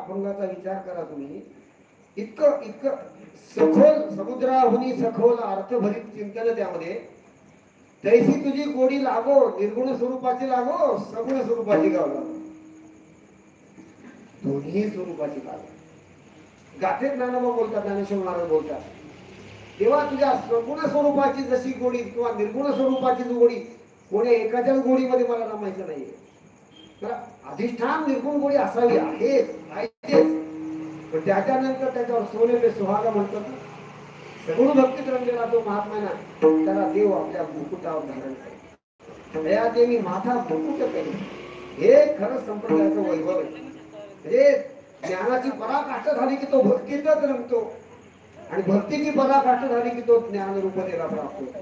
अभंगाचा विचार करा तुम्ही. इतकं इतकं सखोल समुद्राहुनी सखोल अर्थभरित चिंतन त्यामध्ये. तैसी तुझी गोडी लागो निर्गुण स्वरूपाची लागो सगुण स्वरूपाची गाव दोन्ही स्वरूपाची लागो. गाथे ज्ञानोबा बोलतात, ज्ञानेश्वर महाराज बोलतात, तेव्हा तुझ्या सगुण स्वरूपाची जशी गोडी किंवा निर्गुण स्वरूपाची गोडी कोणी एकाच्याच गोडीमध्ये मला रमायचं नाहीये. तर अधिष्ठान निर्गुण गोडी असावी आहे पाहिजेच, पण त्याच्यानंतर त्याच्यावर सोने पे सुहागा म्हणतात. सगुण भक्तीत रंगलेला तो महात्मा ना, त्याला देव आपल्या मुकुटावर धारण करेल. या देवी माथा मुकुट करेल. हे खरं संप्रदायाचं वैभव आहे. म्हणजे ज्ञानाची पराकाष्ठा झाली की तो भक्तीतच रंगतो, आणि भक्तीची पराकाष्ठा झाली की तो ज्ञान रूपतेला प्राप्त होतो.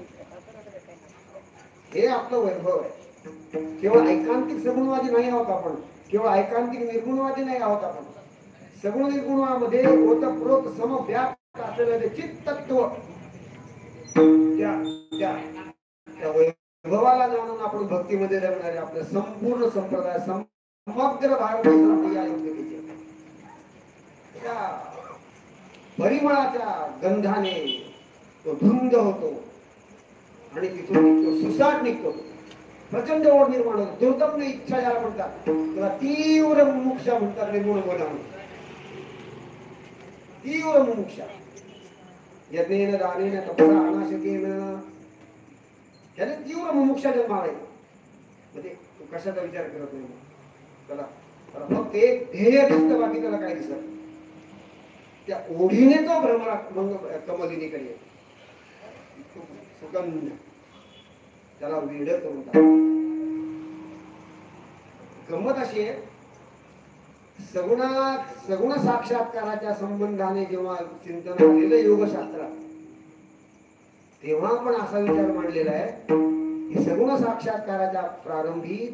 हे आपलं वैभव आहे. केवळ ऐकांतिक सगुणवादी नाही आहोत आपण, केवळ ऐकांतिक निर्गुणवादी नाही आहोत आपण. सगुण निर्गुणामध्ये ओतप्रोत समव्याप्त असलेले चित्तत्व त्या वैभवाला जाणून आपण भक्तीमध्ये रमणारे आपले संपूर्ण संप्रदाय समग्र भारत या योग्यतेचे त्या परिमळाच्या गंधाने तो धुंद होतो आणि तिथून निघतो, सुसाट निघतो, प्रचंड ओढ निर्माण होतो. दुर्दम इच्छा याला म्हणतात, तेव्हा तीव्र मुमुक्षा म्हणतात. निर्गुण बोला तीव्र मुमुक्षा. यज्ञेन दानेन तपसा अनाशकेन, त्याने तीव्र मुमुक्षा जन्माला येतो. म्हणजे तू कशाचा विचार करत नाही, त्याला फक्त एक ध्येय दिसतं, बाकी त्याला काय दिसत. त्या ओढीने तो भ्रमरा कमलिनीकडे येतो. सुगंध त्याला वेड करून टाकतो. गंमत अशी आहे, सगुण साक्षात्काराच्या संबंधाने जेव्हा चिंतन आलेलं योगशास्त्रात, तेव्हा पण असा विचार मांडलेला आहे की सगुण साक्षात्काराच्या प्रारंभी